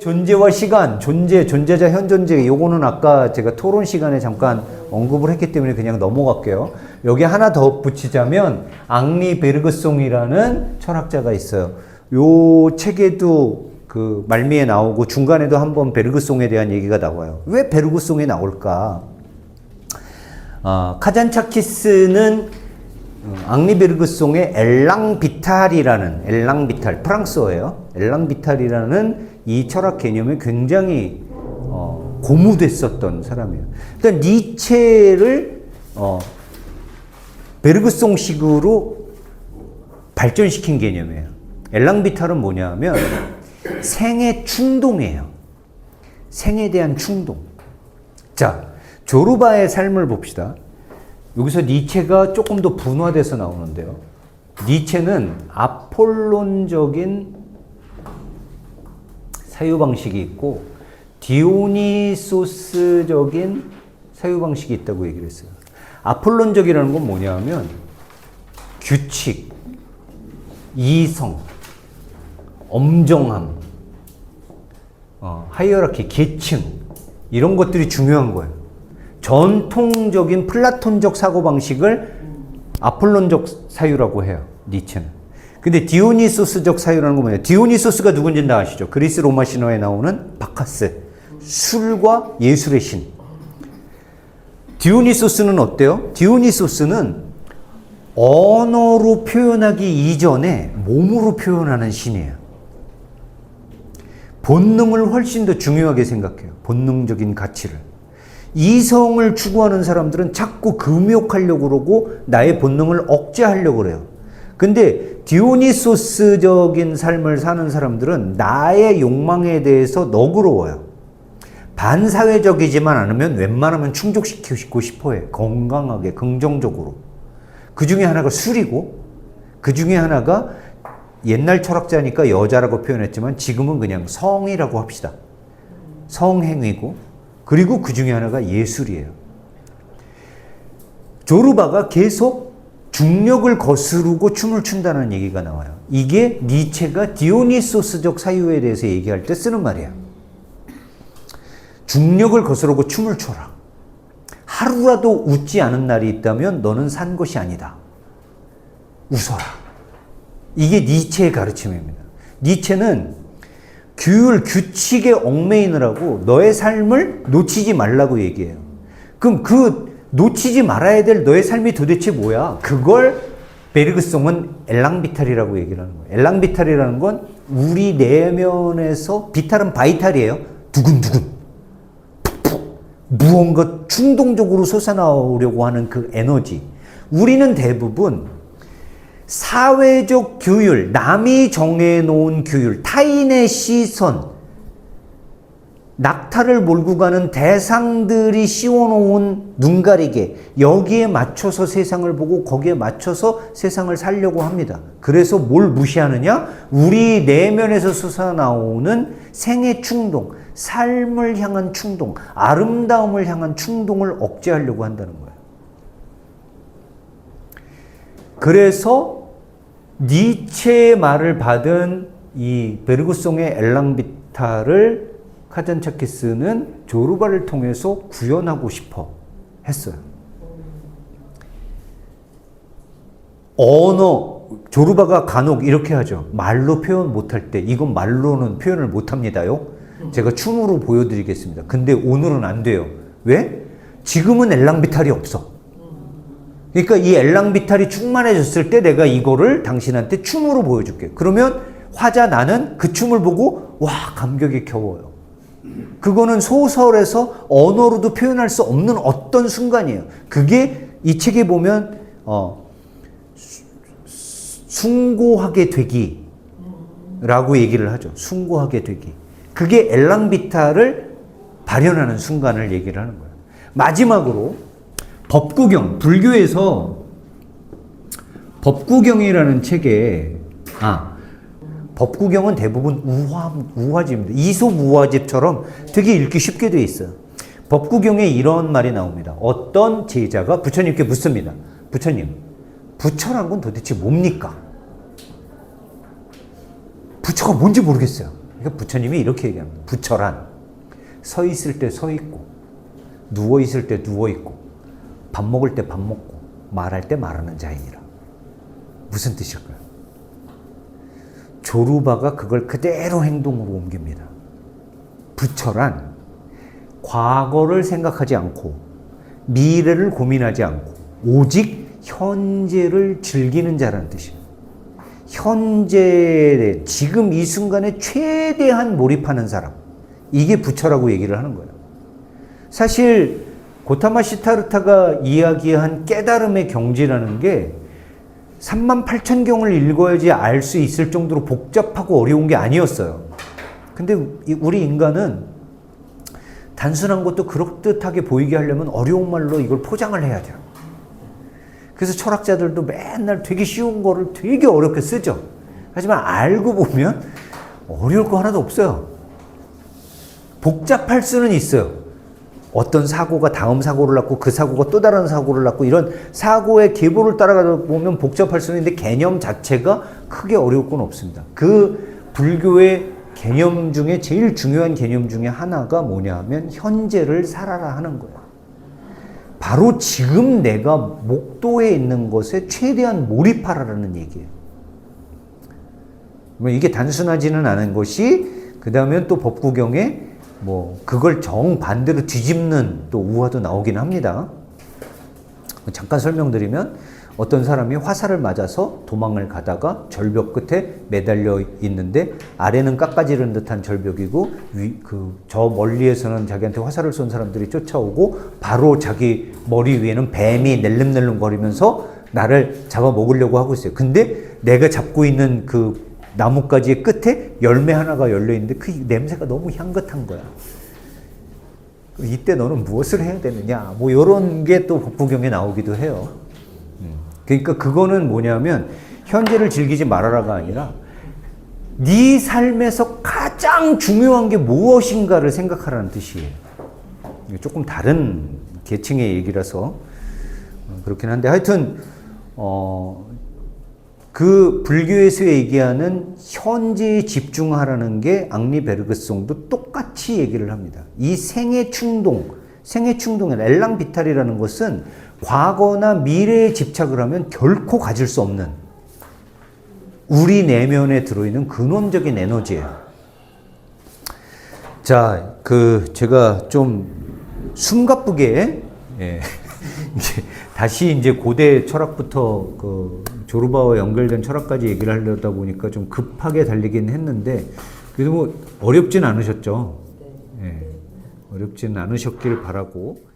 존재와 시간, 존재자, 현존재, 요거는 아까 제가 토론 시간에 잠깐 언급을 했기 때문에 그냥 넘어갈게요. 여기 하나 더 붙이자면 앙리 베르그송이라는 철학자가 있어요. 요 책에도 그 말미에 나오고 중간에도 한번 베르그송에 대한 얘기가 나와요. 왜 베르그송에 나올까? 카잔차키스는 앙리 베르그송의 엘랑비탈, 프랑스어예요. 엘랑비탈이라는 이 철학 개념에 굉장히 고무됐었던 사람이에요. 일단 니체를 베르그송식으로 발전시킨 개념이에요. 엘랑비탈은 뭐냐면 생의 충동이에요. 생에 대한 충동. 자, 조르바의 삶을 봅시다. 여기서 니체가 조금 더 분화돼서 나오는데요. 니체는 아폴론적인 사유방식이 있고 디오니소스적인 사유방식이 있다고 얘기를 했어요. 아폴론적이라는 건 뭐냐면 규칙, 이성, 엄정함, 하이어라키, 계층 이런 것들이 중요한 거예요. 전통적인 플라톤적 사고방식을 아폴론적 사유라고 해요. 니체는. 근데 디오니소스적 사유라는 건 뭐냐? 디오니소스가 누군지 다 아시죠? 그리스 로마 신화에 나오는 바카스, 술과 예술의 신. 디오니소스는 어때요? 디오니소스는 언어로 표현하기 이전에 몸으로 표현하는 신이에요. 본능을 훨씬 더 중요하게 생각해요. 본능적인 가치를. 이성을 추구하는 사람들은 자꾸 금욕하려고 그러고 나의 본능을 억제하려고 그래요. 근데 디오니소스적인 삶을 사는 사람들은 나의 욕망에 대해서 너그러워요. 반사회적이지만 않으면 웬만하면 충족시키고 싶어해. 건강하게, 긍정적으로. 그 중에 하나가 술이고, 그 중에 하나가 옛날 철학자니까 여자라고 표현했지만 지금은 그냥 성이라고 합시다. 성행위고, 그리고 그 중에 하나가 예술이에요. 조르바가 계속 중력을 거스르고 춤을 춘다는 얘기가 나와요. 이게 니체가 디오니소스적 사유에 대해서 얘기할 때 쓰는 말이에요. 중력을 거스르고 춤을 춰라. 하루라도 웃지 않은 날이 있다면 너는 산 것이 아니다. 웃어라. 이게 니체의 가르침입니다. 니체는 규율, 규칙에 얽매이느라고 너의 삶을 놓치지 말라고 얘기해요. 그럼 그 놓치지 말아야 될 너의 삶이 도대체 뭐야? 그걸 베르그송은 엘랑비탈이라고 얘기를 하는 거예요. 엘랑비탈이라는 건 우리 내면에서, 비탈은 바이탈이에요. 두근두근, 푹푹, 무언가 충동적으로 솟아나오려고 하는 그 에너지. 우리는 대부분 사회적 규율, 남이 정해놓은 규율, 타인의 시선, 낙타를 몰고 가는 대상들이 씌워놓은 눈가리개, 여기에 맞춰서 세상을 보고 거기에 맞춰서 세상을 살려고 합니다. 그래서 뭘 무시하느냐? 우리 내면에서 솟아나오는 생의 충동, 삶을 향한 충동, 아름다움을 향한 충동을 억제하려고 한다는 거예요. 그래서 니체의 말을 받은 이 베르그송의 엘랑비탈을 카잔차키스는 조르바를 통해서 구현하고 싶어 했어요. 언어, 조르바가 간혹 이렇게 하죠. 말로 표현 못할 때, 이건 말로는 표현을 못합니다요. 제가 춤으로 보여드리겠습니다. 근데 오늘은 안 돼요. 왜? 지금은 엘랑비탈이 없어. 그러니까 이 엘랑비탈이 충만해졌을 때 내가 이거를 당신한테 춤으로 보여줄게. 그러면 화자 나는 그 춤을 보고 와, 감격에 겨워요. 그거는 소설에서 언어로도 표현할 수 없는 어떤 순간이에요. 그게 이 책에 보면 숭고하게 되기라고 얘기를 하죠. 숭고하게 되기. 그게 엘랑비탈을 발현하는 순간을 얘기를 하는 거예요. 마지막으로 법구경, 불교에서 법구경이라는 책에 법구경은 대부분 우화집입니다. 이솝우화집처럼 되게 읽기 쉽게 되어 있어요. 법구경에 이런 말이 나옵니다. 어떤 제자가 부처님께 묻습니다. 부처님, 부처란 건 도대체 뭡니까? 부처가 뭔지 모르겠어요. 그러니까 부처님이 이렇게 얘기합니다. 부처란 서 있을 때 서 있고, 누워 있을 때 누워 있고, 밥 먹을 때 밥 먹고, 말할 때 말하는 자이니라. 무슨 뜻일까요? 조루바가 그걸 그대로 행동으로 옮깁니다. 부처란 과거를 생각하지 않고, 미래를 고민하지 않고, 오직 현재를 즐기는 자라는 뜻이에요. 현재, 지금 이 순간에 최대한 몰입하는 사람. 이게 부처라고 얘기를 하는 거예요. 사실 고타마 시타르타가 이야기한 깨달음의 경지라는 게 38,000경을 읽어야지 알 수 있을 정도로 복잡하고 어려운 게 아니었어요. 근데 우리 인간은 단순한 것도 그럴듯하게 보이게 하려면 어려운 말로 이걸 포장을 해야 돼요. 그래서 철학자들도 맨날 되게 쉬운 거를 되게 어렵게 쓰죠. 하지만 알고 보면 어려울 거 하나도 없어요. 복잡할 수는 있어요. 어떤 사고가 다음 사고를 낳고 그 사고가 또 다른 사고를 낳고 이런 사고의 계보를 따라가다 보면 복잡할 수는 있는데 개념 자체가 크게 어려울 건 없습니다. 그 불교의 개념 중에 제일 중요한 개념 중에 하나가 뭐냐 하면 현재를 살아라 하는 거예요. 바로 지금 내가 목도에 있는 것에 최대한 몰입하라는 얘기예요. 이게 단순하지는 않은 것이 그 다음에 또 법구경에 뭐 그걸 정반대로 뒤집는 또 우화도 나오긴 합니다. 잠깐 설명드리면 어떤 사람이 화살을 맞아서 도망을 가다가 절벽 끝에 매달려 있는데 아래는 깎아지른 듯한 절벽이고 저 멀리에서는 자기한테 화살을 쏜 사람들이 쫓아오고 바로 자기 머리 위에는 뱀이 낼름낼름 거리면서 나를 잡아먹으려고 하고 있어요. 근데 내가 잡고 있는 그 나뭇가지의 끝에 열매 하나가 열려있는데 그 냄새가 너무 향긋한 거야. 이때 너는 무엇을 해야 되느냐 뭐 이런 게 또 법구경에 나오기도 해요. 그러니까 그거는 뭐냐면 현재를 즐기지 말아라가 아니라 네 삶에서 가장 중요한 게 무엇인가를 생각하라는 뜻이에요. 조금 다른 계층의 얘기라서 그렇긴 한데 하여튼 그 불교에서 얘기하는 현재에 집중하라는 게 앙리 베르그송도 똑같이 얘기를 합니다. 이 생애 충동, 엘랑 비탈이라는 것은 과거나 미래에 집착을 하면 결코 가질 수 없는 우리 내면에 들어있는 근원적인 에너지예요. 자, 제가 좀 숨가쁘게 다시 이제 고대 철학부터 조르바와 연결된 철학까지 얘기를 하려다 보니까 좀 급하게 달리긴 했는데 그래도 뭐 어렵진 않으셨죠? 어렵진 않으셨길 바라고